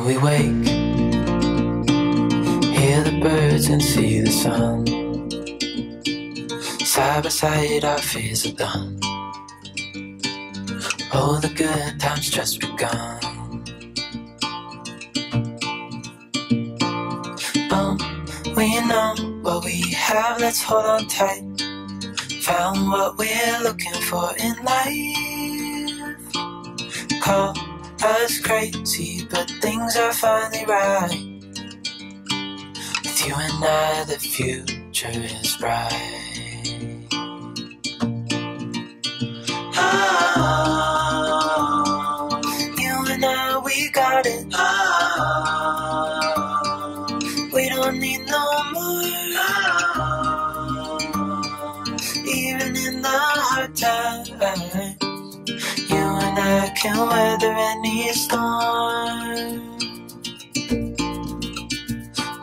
we wake, hear the birds and see the sun. Side by side our fears are done. Oh, the good times just begun. Oh, we know what we have, let's hold on tight. Found what we're looking for in life. Call us crazy, but things are finally right. With you and I, the future is bright. Oh, you and I, we got it. Oh, we don't need no more. Even in the hard times, you and I can weather any storm.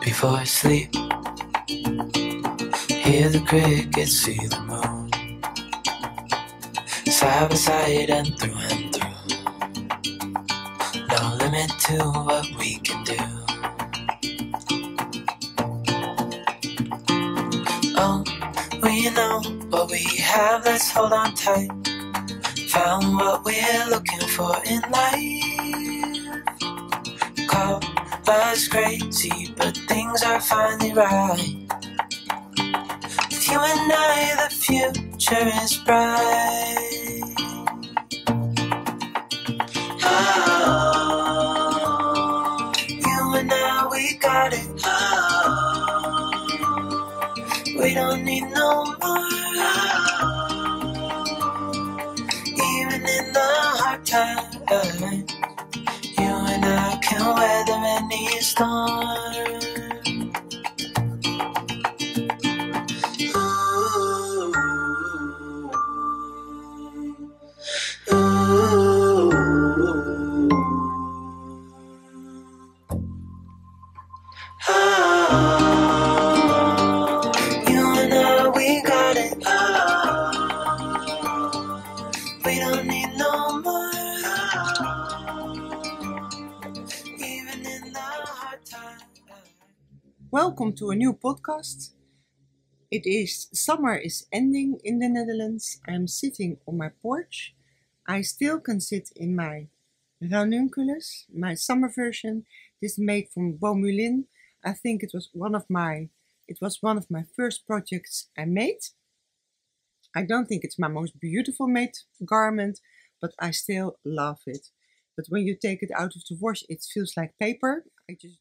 Before I sleep, hear the crickets, see the moon. Side by side and through. No limit to what we can do. Oh, we know what we have, let's hold on tight. Found what we're looking for in life. Call us crazy, but things are finally right. With you and I, the future is bright. Oh, you and I, we got it. Oh, we don't need no more. Even in the hard times, you and I can weather any storm. Welcome to a new podcast. Summer is ending in the Netherlands. I'm sitting on my porch. I still can sit in my ranunculus, my summer version. This is made from Beaumoulin. I think it was one of my first projects I made. I don't think it's my most beautiful made garment, but I still love it. But when you take it out of the wash, it feels like paper.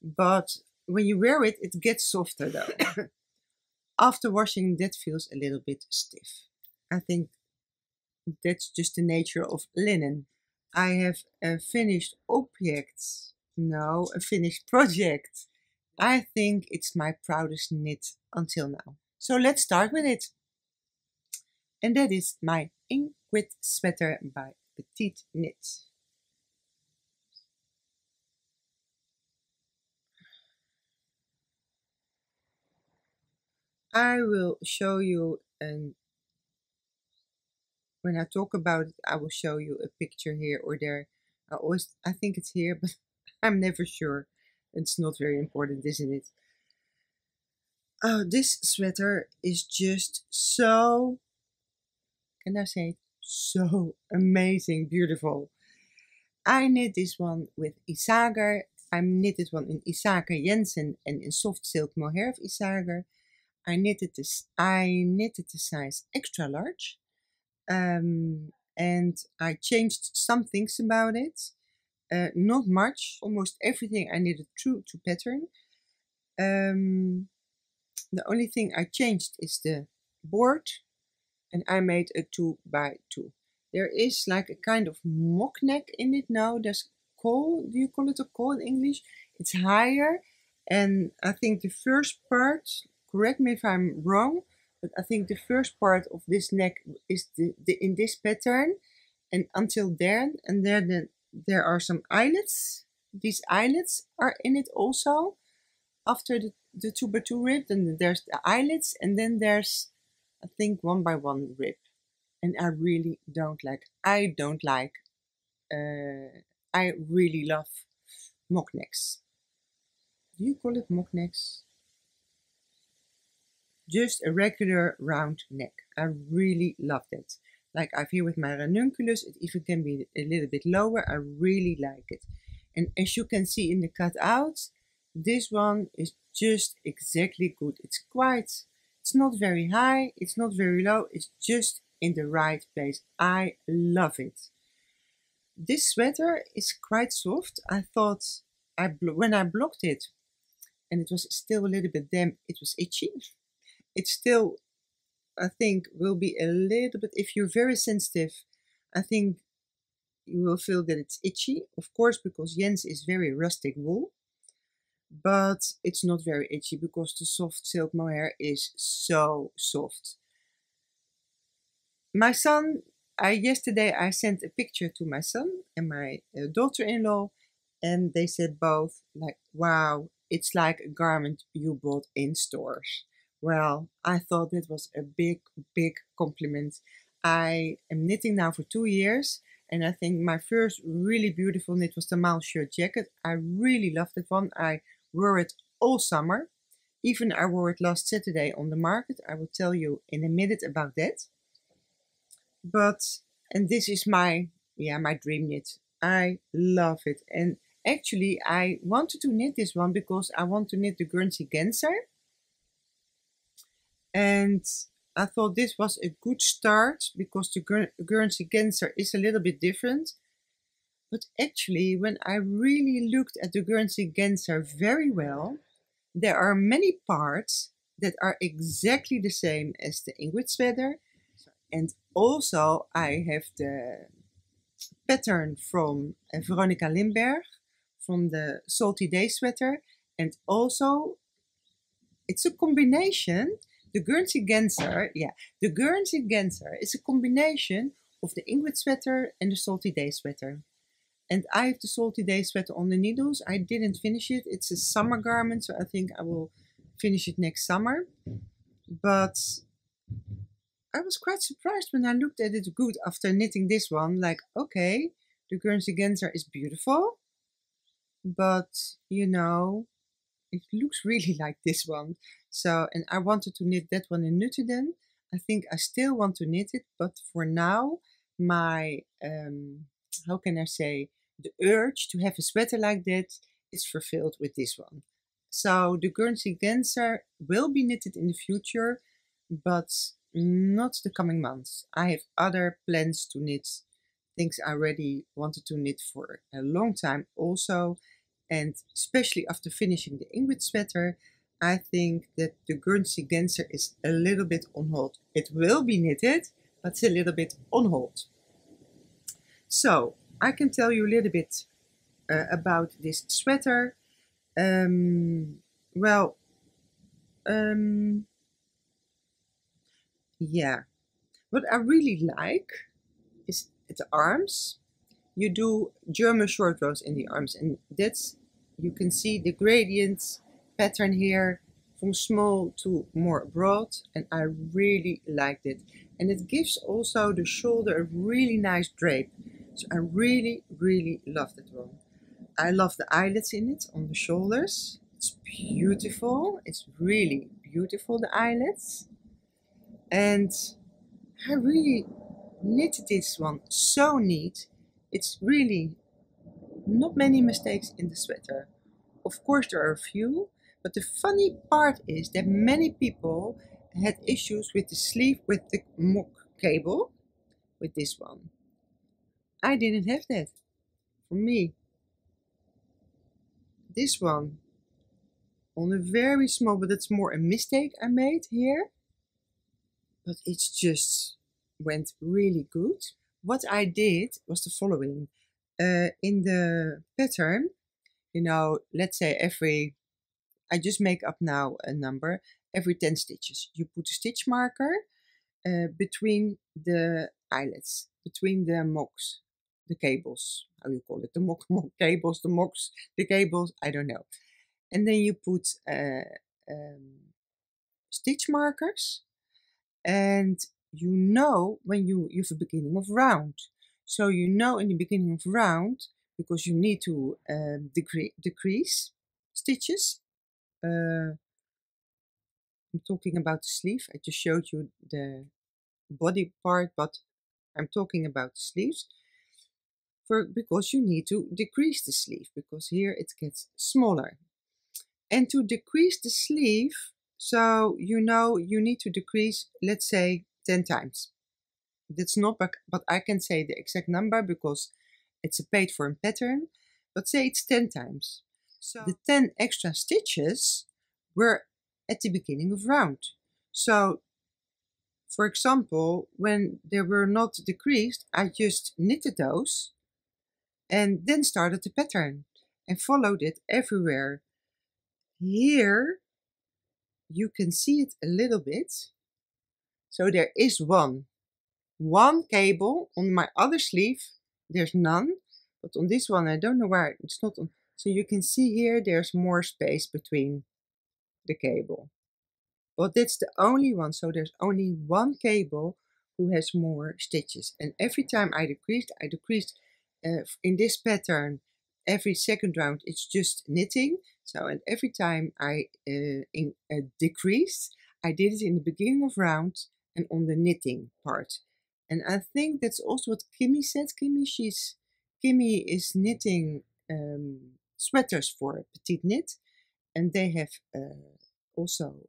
But when you wear it, it gets softer though. After washing, that feels a little bit stiff. I think that's just the nature of linen. I have a finished project. I think it's my proudest knit until now. So let's start with it. And that is my Ingrid Sweater by PetitKnit. I will show you, and when I talk about it, I will show you a picture here or there. I think it's here, but I'm never sure. It's not very important, isn't it? Oh, this sweater is just so, can I say it? So amazing, beautiful. I knit this one with Isager. I knitted one in Isager Jensen and in soft silk mohair of Isager. I knitted the size extra large, and I changed some things about it. Not much. Almost everything I knitted true to pattern. The only thing I changed is the board, and I made a 2x2. There is like a kind of mock neck in it now. There's caul. Do you call it a caul in English? It's higher, and I think the first part, correct me if I'm wrong, but I think the first part of this neck is in this pattern, and until there, and then there are some eyelets. These eyelets are in it also. After the 2x2 rib, then there's the eyelets, and then there's, I think, 1x1 rib. And I really don't like. I really love mock necks. Do you call it mock necks? Just a regular round neck. I really loved it. Like I've here with my ranunculus, it even can be a little bit lower. I really like it. And as you can see in the cutouts, this one is just exactly good. It's not very high, it's not very low, it's just in the right place. I love it. This sweater is quite soft. I thought when I blocked it and it was still a little bit damp, it was itchy. It still, I think, will be a little bit, if you're very sensitive, I think you will feel that it's itchy. Of course, because Jens is very rustic wool, but it's not very itchy because the soft silk mohair is so soft. My son, yesterday I sent a picture to my son and my daughter-in-law, and they said both like, wow, it's like a garment you bought in stores. Well, I thought that was a big, big compliment. I am knitting now for 2 years, and I think my first really beautiful knit was the Mal shirt jacket. I really loved that one. I wore it all summer. Even I wore it last Saturday on the market. I will tell you in a minute about that. And this is my dream knit. I love it. And actually I wanted to knit this one because I want to knit the Guernsey Genser. And I thought this was a good start because the Guernsey Genser is a little bit different. But actually, when I really looked at the Guernsey Genser very well, there are many parts that are exactly the same as the Ingrid Sweater. And also I have the pattern from Veronica Lindberg, from the Salty Day Sweater. And also, it's a combination. The Guernsey Genser is a combination of the Ingrid Sweater and the Salty Day Sweater. And I have the Salty Day Sweater on the needles. I didn't finish it. It's a summer garment, so I think I will finish it next summer. But I was quite surprised when I looked at it good after knitting this one. Like, okay, the Guernsey Genser is beautiful, but you know, it looks really like this one. So, and I wanted to knit that one in Nutteden. I think I still want to knit it, but for now, my, how can I say, the urge to have a sweater like that is fulfilled with this one. So the Guernsey Genser will be knitted in the future, but not the coming months. I have other plans to knit, things I already wanted to knit for a long time also. And especially after finishing the Ingrid Sweater, I think that the Guernsey Genser is a little bit on hold. It will be knitted, but it's a little bit on hold. So I can tell you a little bit about this sweater. Yeah, what I really like is at the arms. You do German short rows in the arms, and that's, you can see the gradient pattern here from small to more broad, and I really liked it. And it gives also the shoulder a really nice drape. So I really, really love that one. I love the eyelets in it on the shoulders. It's beautiful. It's really beautiful, the eyelets. And I really knitted this one so neat. It's really not many mistakes in the sweater. Of course there are a few, but the funny part is that many people had issues with the sleeve with the mock cable with this one. I didn't have that. For me, this one on a very small, but it's more a mistake I made here, but it's just went really good. What I did was the following. In the pattern, you know, let's say I just make up now a number, every 10 stitches. You put a stitch marker between the eyelets, between the mocks, the cables, how you call it, the mock cables, the mocks, the cables, I don't know. And then you put stitch markers, and you know when you have a beginning of round. So you know in the beginning of round, because you need to decrease stitches. I'm talking about the sleeve. I just showed you the body part, but I'm talking about the sleeves. Because you need to decrease the sleeve, because here it gets smaller. And to decrease the sleeve, so you know you need to decrease, let's say 10 times. That's not, but I can say the exact number because it's a paid for pattern, but say it's 10 times. So the 10 extra stitches were at the beginning of round. So for example, when they were not decreased, I just knitted those and then started the pattern and followed it everywhere. Here you can see it a little bit. So there is one cable. On my other sleeve there's none, but on this one I don't know why it's not on. So you can see here there's more space between the cable, but that's the only one. So there's only one cable who has more stitches, and every time I decreased in this pattern. Every second round it's just knitting. So, and every time I decreased, I did it in the beginning of round and on the knitting part. And I think that's also what Kimmy said. Kimmy is knitting sweaters for PetitKnit, and they have also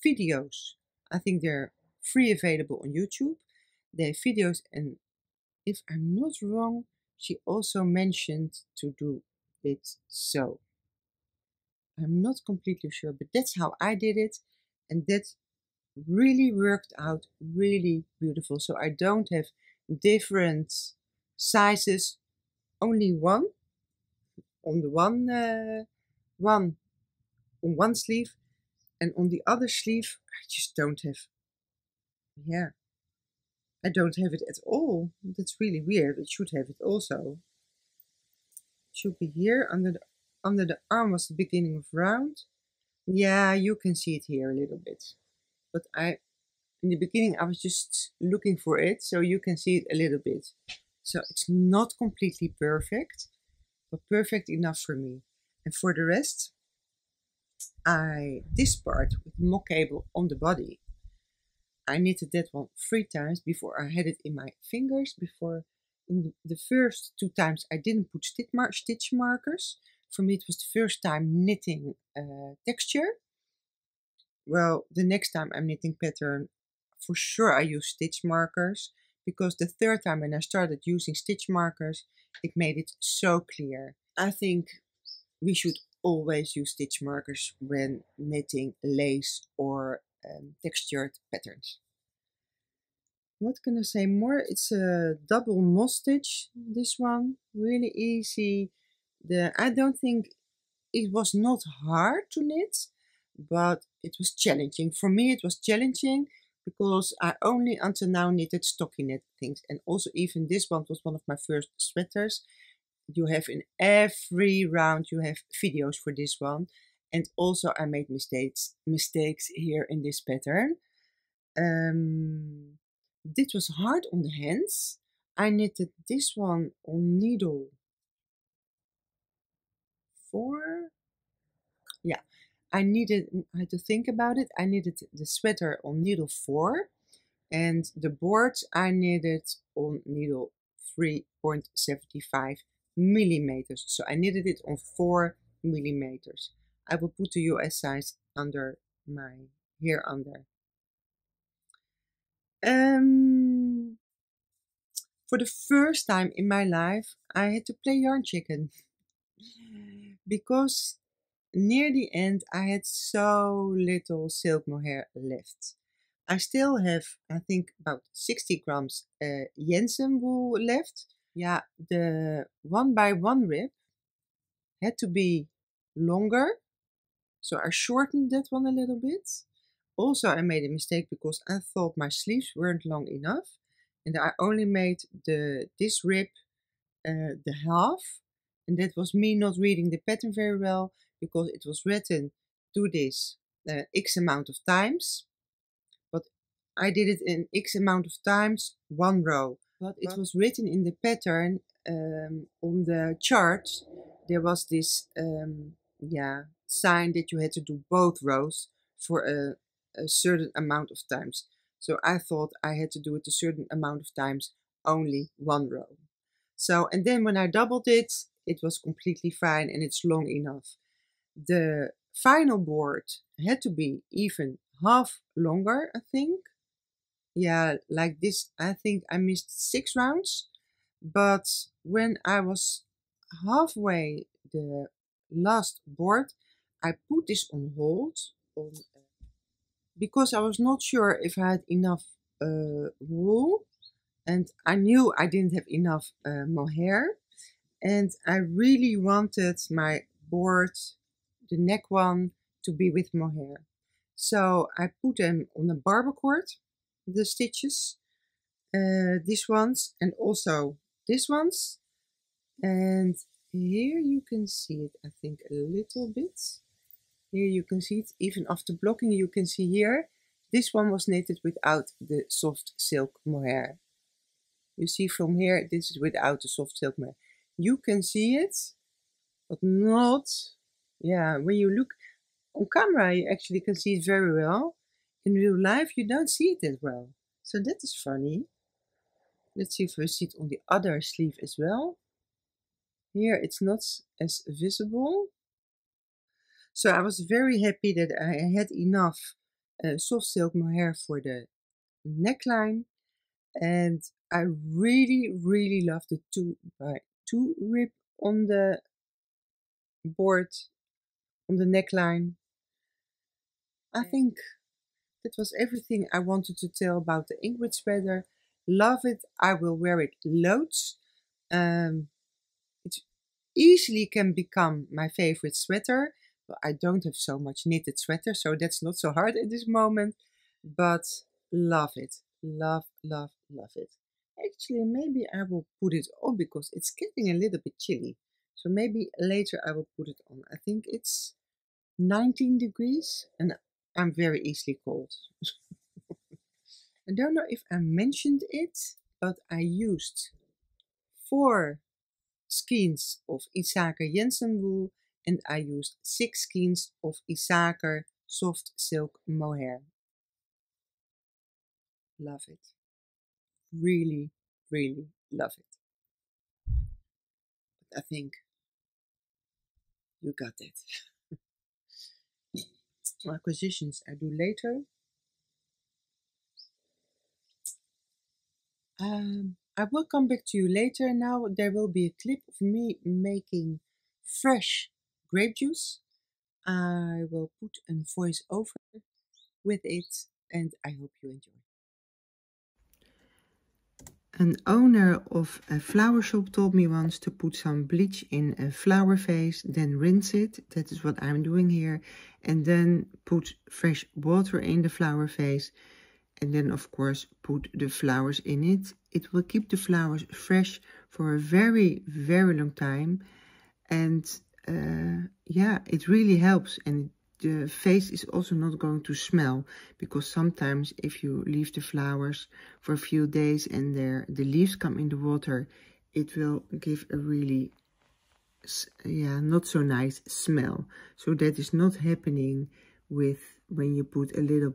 videos. I think they're free available on YouTube. They have videos, and if I'm not wrong, she also mentioned to do it so. I'm not completely sure, but that's how I did it, and that really worked out really beautiful. So I don't have different sizes, only one on the one on one sleeve, and on the other sleeve I just don't have. Yeah, I don't have it at all. That's really weird. It should have it also. Should be here under the arm was the beginning of round. Yeah, you can see it here a little bit, but in the beginning I was just looking for it, so you can see it a little bit. So it's not completely perfect, but perfect enough for me. And for the rest, this part with mock cable on the body, I knitted that one 3 times before I had it in my fingers. Before, in the first 2 times I didn't put stitch markers. For me it was the first time knitting texture. Well, the next time I'm knitting pattern, for sure I use stitch markers, because the third time when I started using stitch markers, it made it so clear. I think we should always use stitch markers when knitting lace or textured patterns. What can I say more? It's a double moss stitch, this one, really easy. I don't think it was not hard to knit, but it was challenging. For me it was challenging because I only until now knitted stockinette things, and also even this one was one of my first sweaters. You have in every round you have videos for this one, and also I made mistakes here in this pattern. This was hard on the hands. I knitted this one on needle 4. Yeah, I had to think about it. I knitted the sweater on needle 4, and the boards I knitted on needle 3.75 millimeters. So I knitted it on 4 millimeters. I will put the US size under here under. For the first time in my life, I had to play yarn chicken because near the end I had so little silk mohair left. I still have, I think, about 60 grams Jensen wool left. Yeah, the 1x1 rib had to be longer, so I shortened that one a little bit. Also, I made a mistake because I thought my sleeves weren't long enough, and I only made this rib the half, and that was me not reading the pattern very well, because it was written do this X amount of times, but I did it in X amount of times 1 row, but it was written in the pattern on the chart there was this sign that you had to do both rows for a certain amount of times. So I thought I had to do it a certain amount of times, only one row. So, and then when I doubled it, it was completely fine and it's long enough. The final board had to be even half longer, I think. Yeah, like this, I think I missed 6 rounds. But when I was halfway the last board, I put this on hold because I was not sure if I had enough wool, and I knew I didn't have enough mohair, and I really wanted my board, the neck one, to be with mohair. So I put them on a barber cord, the stitches, these ones and also these ones, and here you can see it, I think a little bit. Here you can see it, even after blocking you can see here, this one was knitted without the soft silk mohair. You see from here, this is without the soft silk mohair. You can see it, but not, yeah, when you look on camera you actually can see it very well. In real life you don't see it as well. So that is funny. Let's see if we see it on the other sleeve as well. Here it's not as visible. So I was very happy that I had enough soft silk mohair for the neckline, and I really love the 2x2 rib on the board, on the neckline. I think that was everything I wanted to tell about the Ingrid sweater. Love it. I will wear it loads. It easily can become my favorite sweater. But I don't have so much knitted sweater, so that's not so hard at this moment. But love it. Love it. Actually, maybe I will put it on because it's getting a little bit chilly. So maybe later I will put it on. I think it's 19 degrees and I'm very easily cold. I don't know if I mentioned it, but I used 4 skeins of Isaker Jensen wool and I used 6 skeins of Isaker soft silk mohair. Love it. Really love it. But I think you got it. Acquisitions I do later. I will come back to you later. Now there will be a clip of me making fresh grape juice. I will put a voice over with it and I hope you enjoy. An owner of a flower shop told me once to put some bleach in a flower vase, then rinse it. That is what I'm doing here. And then put fresh water in the flower vase. And then of course put the flowers in it. It will keep the flowers fresh for a very long time. And yeah, it really helps. And the vase is also not going to smell, because sometimes if you leave the flowers for a few days and the leaves come in the water, it will give a really not so nice smell. So that is not happening with when you put a little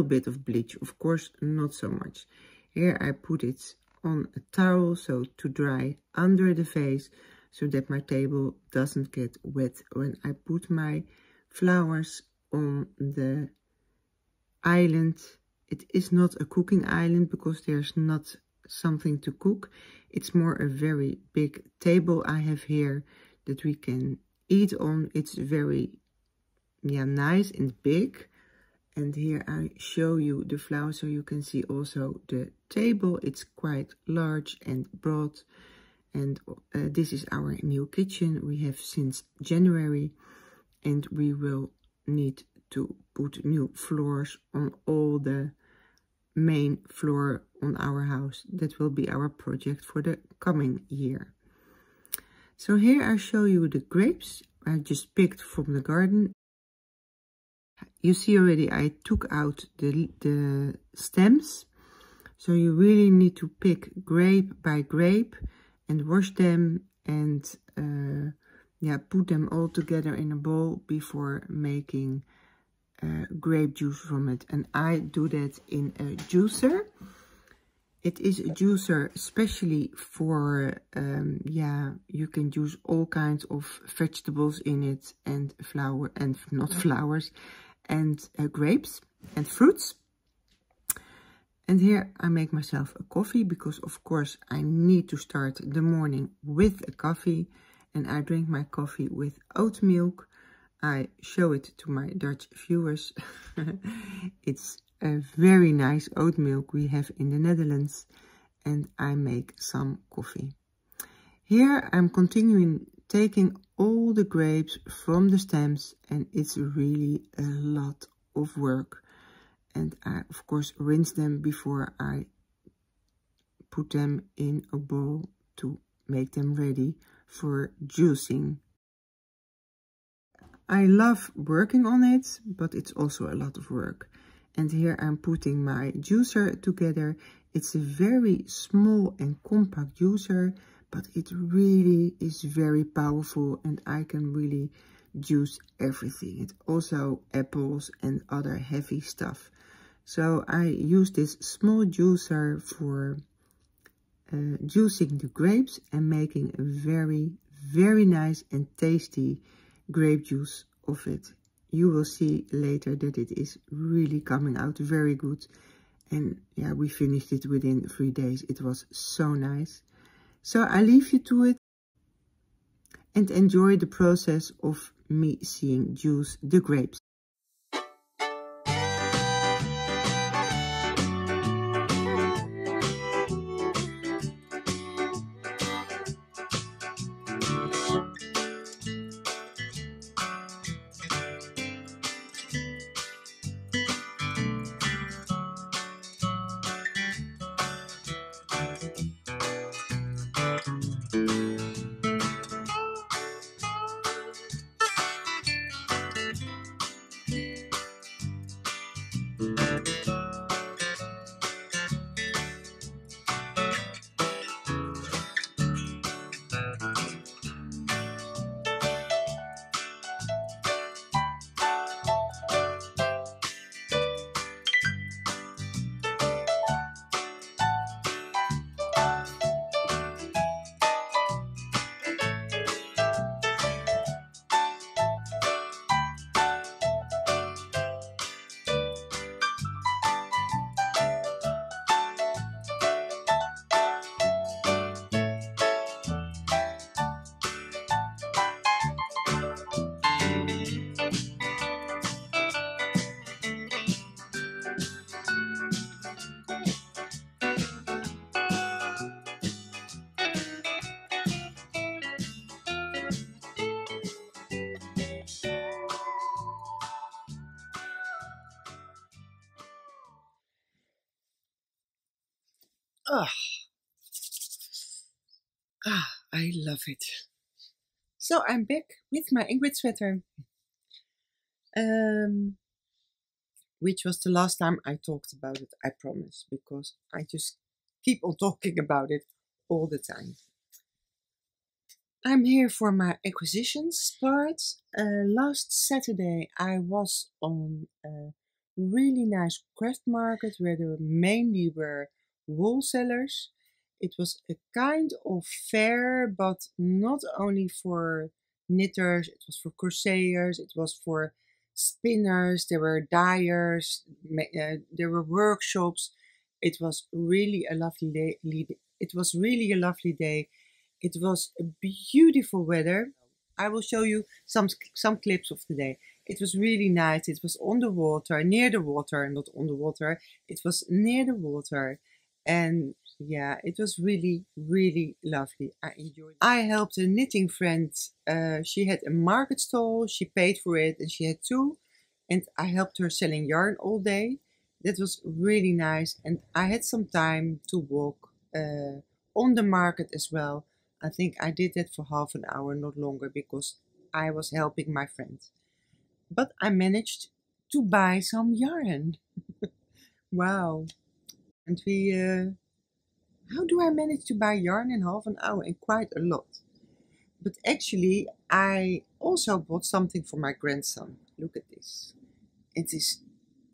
bit of bleach. Of course, not so much. Here I put it on a towel so to dry under the vase, so that my table doesn't get wet when I put my flowers on the island. It is not a cooking island because there's not something to cook. It's more a very big table I have here that we can eat on. It's very nice and big. And here I show you the flowers so you can see also the table. It's quite large and broad. And this is our new kitchen we have since January. And we will need to put new floors on all the main floor on our house. That will be our project for the coming year. So here I show you the grapes I just picked from the garden. You see already I took out the stems. So you really need to pick grape by grape and wash them and yeah, put them all together in a bowl before making grape juice from it. And I do that in a juicer. It is a juicer especially for, yeah, you can use all kinds of vegetables in it, and not flowers, and grapes and fruits. And here I make myself a coffee because, of course, I need to start the morning with a coffee. And I drink my coffee with oat milk. I show it to my Dutch viewers. It's a very nice oat milk we have in the Netherlands. And I make some coffee. Here I'm continuing taking all the grapes from the stems. And it's really a lot of work. And I, of course, rinse them before I put them in a bowl to make them ready for juicing. I love working on it, but it's also a lot of work. And here I'm putting my juicer together. It's a very small and compact juicer, but it really is very powerful and I can really juice everything. It's also apples and other heavy stuff. So I use this small juicer for juicing the grapes and making a very, very nice and tasty grape juice of it. You will see later that it is really coming out very good. And yeah, we finished it within 3 days. It was so nice. So I leave you to it and enjoy the process of me seeing juice the grapes. I love it. So I'm back with my Ingrid sweater, which was the last time I talked about it, I promise, because I just keep on talking about it all the time. I'm here for my acquisitions part. Last Saturday I was on a really nice craft market where there mainly were wholesalers. It was a kind of fair, but not only for knitters, it was for crocheters, it was for spinners, there were dyers, there were workshops. It was really a lovely day. It was really a lovely day. It was a beautiful weather. I will show you some clips of the day. It was really nice. It was on the water, near the water, not on the water. It was near the water. And yeah, it was really, really lovely. I enjoyed it. I helped a knitting friend. She had a market stall. She paid for it and she had 2. And I helped her selling yarn all day. That was really nice. And I had some time to walk on the market as well. I think I did that for half an hour, not longer, because I was helping my friend. But I managed to buy some yarn. Wow. And we how do I manage to buy yarn in half an hour and quite a lot? But actually, I also bought something for my grandson. Look at this. It is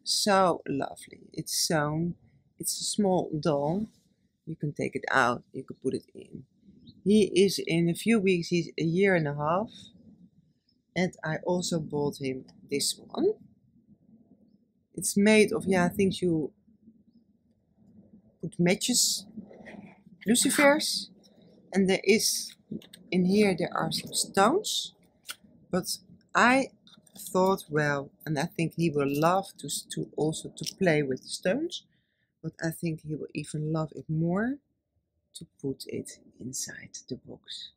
so lovely. It's sewn. It's a small doll. You can take it out. You can put it in. He is in a few weeks, he's a year and a half. And I also bought him this one. It's made of, yeah, things you put matches, lucifers. And there is, in here there are some stones. But I thought, well, and I think he will love to also to play with the stones. But I think he will even love it more to put it inside the box.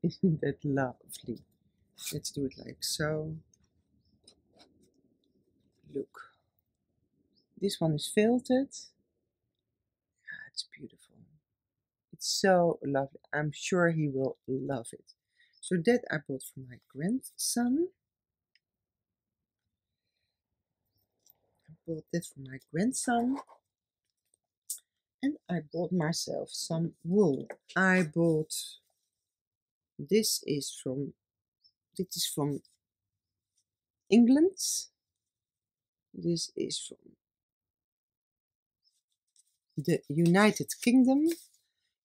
Isn't that lovely? Let's do it like so. Look. This one is felted. Yeah, it's beautiful. It's so lovely. I'm sure he will love it. So that I bought for my grandson. I bought that for my grandson. And I bought myself some wool. I bought, this is from England. This is from the United Kingdom.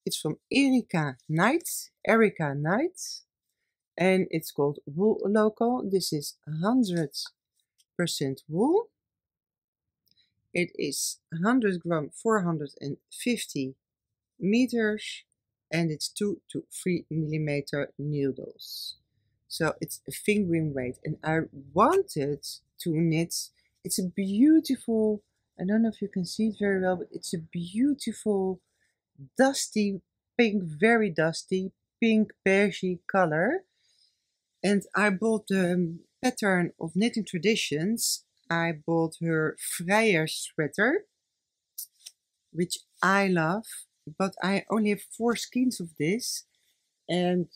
It's from Erika Knight, and it's called Wool Local. This is 100% wool. It is 100 gram, 450 meters, and it's 2 to 3 millimeter needles. So it's a fingering weight, and I wanted to knit. It's a beautiful, I don't know if you can see it very well, but it's a beautiful dusty pink, very dusty pink beigey color. And I bought the pattern of Knitting Traditions. I bought her Vrijer sweater, which I love, but I only have 4 skeins of this, and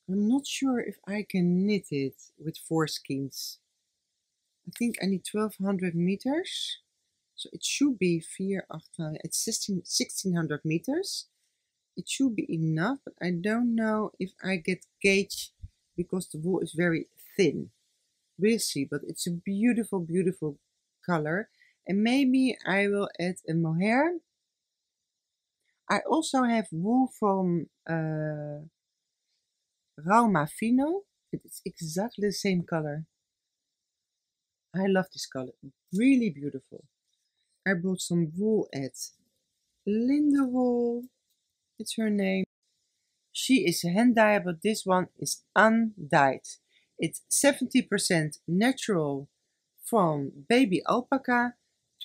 I'm not sure if I can knit it with 4 skeins. I think I need 1200 meters, so it should be 4, 8, it's 1600 meters. It should be enough, but I don't know if I get gauge because the wool is very thin. We'll see, but it's a beautiful, beautiful color. And maybe I will add a mohair. I also have wool from Rauma Fino. It's exactly the same color. I love this color. Really beautiful. I bought some wool at Linde Wool. It's her name. She is hand dyed, but this one is undyed. It's 70% natural from baby alpaca,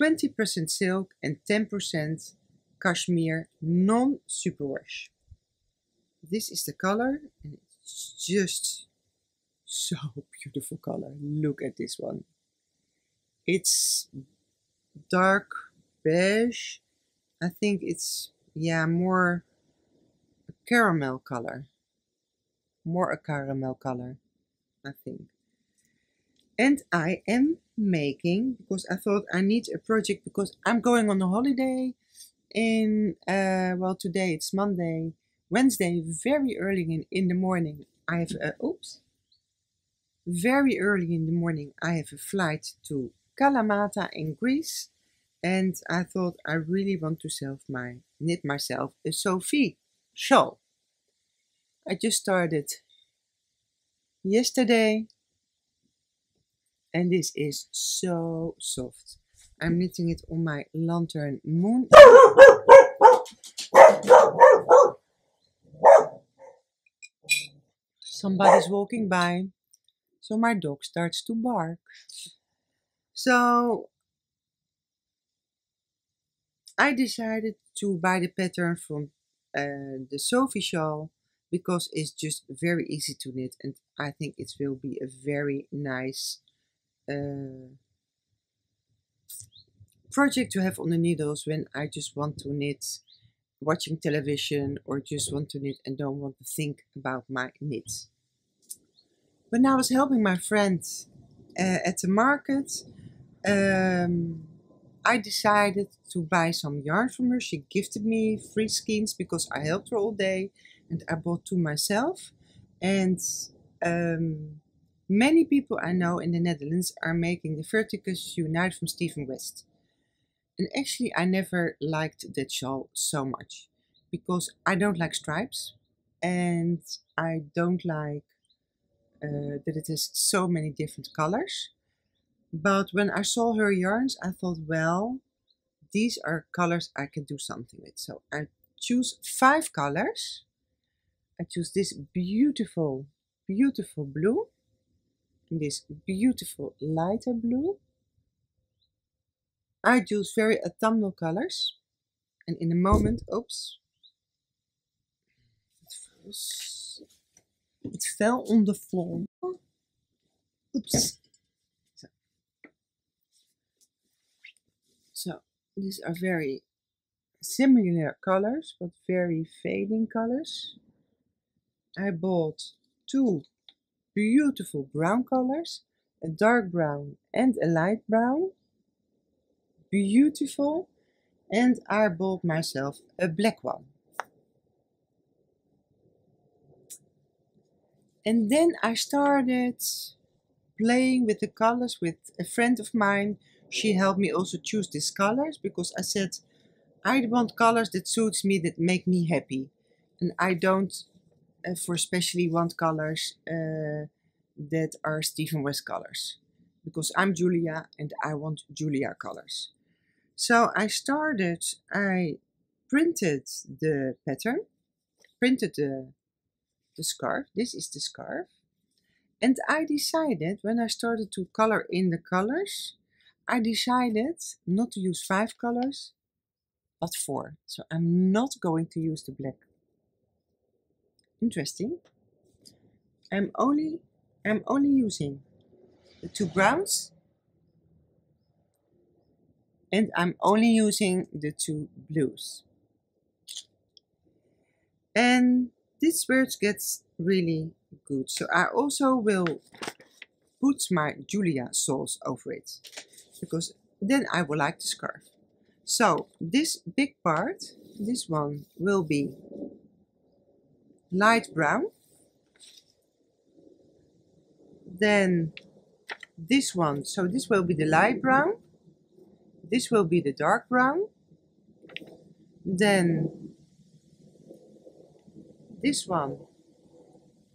20% silk, and 10% cashmere non-superwash. This is the color, and it's just so beautiful color. Look at this one. It's dark beige. I think it's, yeah, more a caramel color. More a caramel color, I think. And I am making, because I thought I need a project, because I'm going on a holiday in, well, today it's Monday. Wednesday, very early in the morning, I have very early in the morning, I have a flight to Kalamata in Greece. And I thought I really want to knit myself a Sophie shawl. I just started yesterday, and this is so soft. I'm knitting it on my Lantern Moon. Somebody's walking by, so my dog starts to bark. So I decided to buy the pattern from the Sophie shawl, because it's just very easy to knit, and I think it will be a very nice project to have on the needles when I just want to knit watching television, or just want to knit and don't want to think about my knits. When I was helping my friend at the market, I decided to buy some yarn from her. She gifted me free skeins because I helped her all day, and I bought 2 myself. And many people I know in the Netherlands are making the Vertical Unite from Stephen West. And actually I never liked that shawl so much because I don't like stripes, and I don't like that it has so many different colors. But when I saw her yarns, I thought, well, these are colors I can do something with. So I choose 5 colors. I choose this beautiful, beautiful blue, and this beautiful lighter blue. I choose very autumnal colors, and in a moment, oops, it fell on the floor. Oops. So these are very similar colors, but very fading colors. I bought 2 beautiful brown colors, a dark brown and a light brown. Beautiful. And I bought myself a black one. And then I started playing with the colors with a friend of mine. She helped me also choose these colors because I said, I want colors that suits me, that make me happy. And I don't for especially want colors that are Stephen West colors, because I'm Julia and I want Julia colors. So I printed the pattern, printed the scarf. This is the scarf. And I decided, when I started to color in the colors, I decided not to use 5 colors, but 4. So I'm not going to use the black. Interesting. I'm only using the 2 browns, and I'm only using the 2 blues. And this is where it gets really good. So I also will put my Julia sauce over it, because then I will like the scarf. So this big part, this one will be light brown. Then this one, so this will be the light brown. This will be the dark brown. Then this one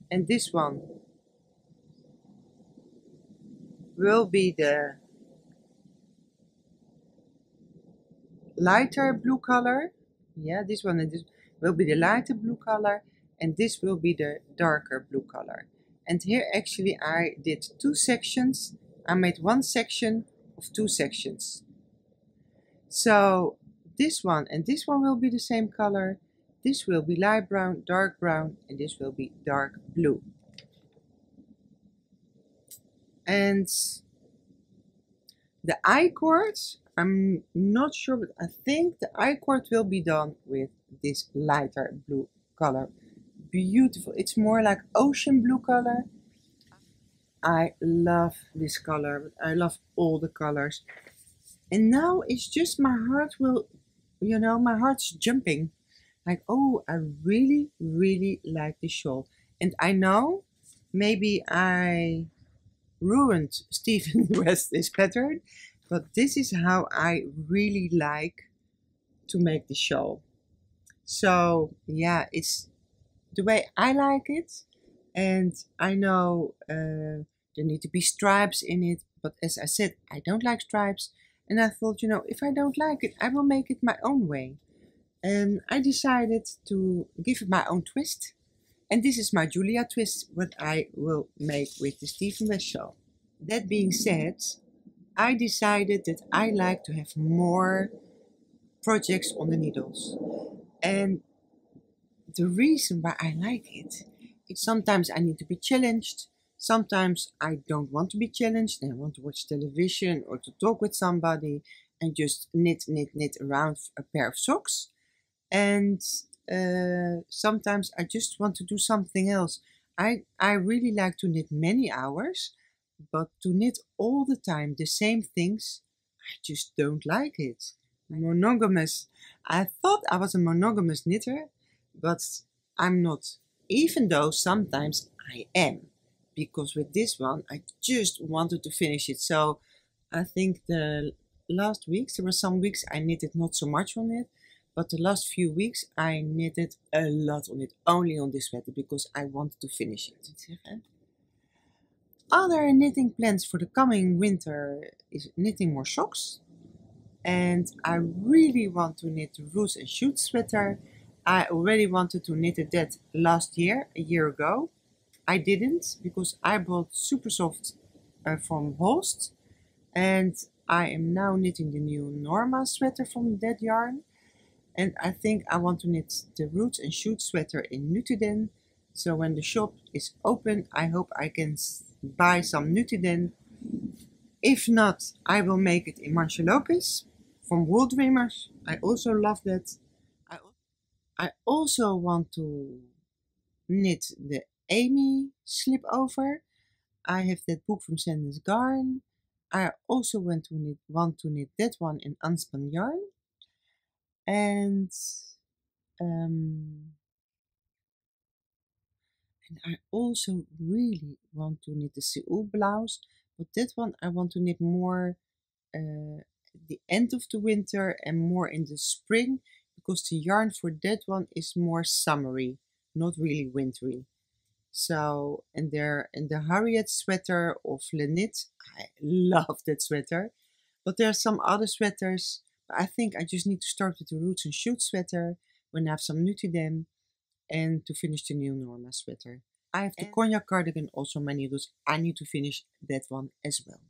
and this one will be the lighter blue color. Yeah, this one and this will be the lighter blue color, and this will be the darker blue color. And here actually I did 2 sections. I made 1 section of 2 sections. So this one and this one will be the same color. This will be light brown, dark brown, and this will be dark blue. And the I-cord, I'm not sure, but I think the I-cord will be done with this lighter blue color. Beautiful. It's more like ocean blue color. I love this color. I love all the colors. And now it's just my heart will, my heart's jumping. Like, oh, I really, really like this shawl. And I know maybe I ruined Stephen West's pattern, but this is how I really like to make the shawl. So yeah, it's the way I like it. And I know there need to be stripes in it, but as I said, I don't like stripes. And I thought, if I don't like it, I will make it my own way. And I decided to give it my own twist. And this is my Julia twist, what I will make with the Stephen West shawl. That being said, I decided that I like to have more projects on the needles. And the reason why I like it, it's sometimes I need to be challenged. Sometimes I don't want to be challenged and I want to watch television or to talk with somebody and just knit around a pair of socks. And sometimes I just want to do something else. I really like to knit many hours, but to knit all the time the same things, I just don't like it. Monogamous. I thought I was a monogamous knitter, but I'm not. Even though sometimes I am. Because with this one, I just wanted to finish it. So I think the last weeks, there were some weeks I knitted not so much on it. But the last few weeks, I knitted a lot on it. Only on this sweater, because I wanted to finish it. Other knitting plans for the coming winter is knitting more socks. And I really want to knit the roots and shoots sweater. I already wanted to knit that last year, a year ago. I didn't, because I bought super soft from Holst. And I am now knitting the new Norma sweater from that yarn. And I think I want to knit the roots and shoots sweater in Nutiden. So when the shop is open, I hope I can buy some Nutiden. If not, I will make it in Manche Lopez from Wool Dreamers. I also love that. I also want to knit the Amy slip over. I have that book from Sanders Garn. I also want to knit that one in unspun yarn. And I also really want to knit the Seoul blouse, but that one I want to knit more the end of the winter and more in the spring, because the yarn for that one is more summery, not really wintry. So, and the Harriet sweater of Lenit, I love that sweater. But there are some other sweaters. I think I just need to start with the roots and shoots sweater when I have some Nutiden, and to finish the new Norma sweater. I have the cognac cardigan also on my needles. I need to finish that one as well.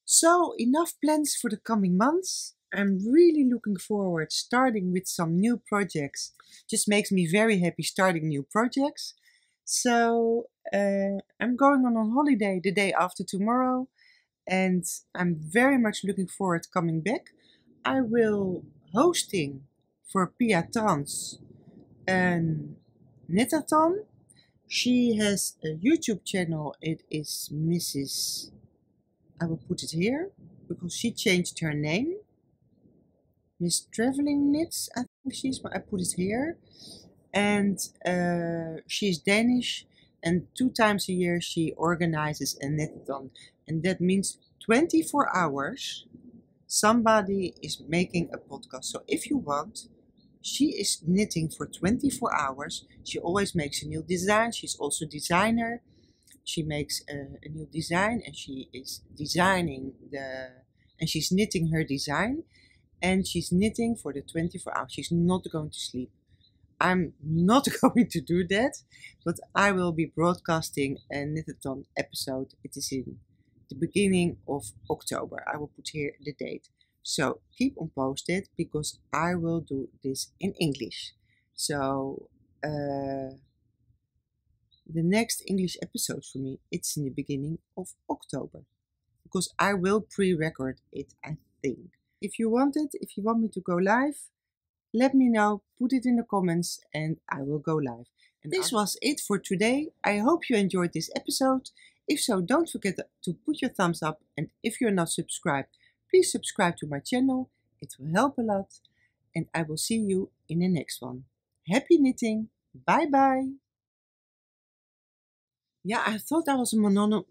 So enough plans for the coming months. I'm really looking forward starting with some new projects. Just makes me very happy starting new projects. So I'm going on holiday the day after tomorrow, and I'm very much looking forward to coming back. I will hosting for Pia Trans an knitathon. She has a YouTube channel. It is Mrs. I will put it here because she changed her name. Miss Traveling Knits, I think she's, but I put it here. And she's Danish, and 2 times a year she organizes a knitathon. And that means 24 hours somebody is making a podcast. So if you want, she is knitting for 24 hours. She always makes a new design. She's also a designer. She makes a new design, and she is designing and she's knitting her design, and she's knitting for the 24 hours. She's not going to sleep. I'm not going to do that, but I will be broadcasting a knitathon episode. It is in the beginning of October. I will put here the date. So keep on posted, because I will do this in English. So the next English episode for me, it's in the beginning of October, because I will pre-record it, I think. If you want me to go live, let me know, put it in the comments, and I will go live. And this was it for today. I hope you enjoyed this episode. If so, don't forget to put your thumbs up, and if you're not subscribed, please subscribe to my channel. It will help a lot, and I will see you in the next one. Happy knitting! Bye bye! Yeah, I thought I was a monogamous.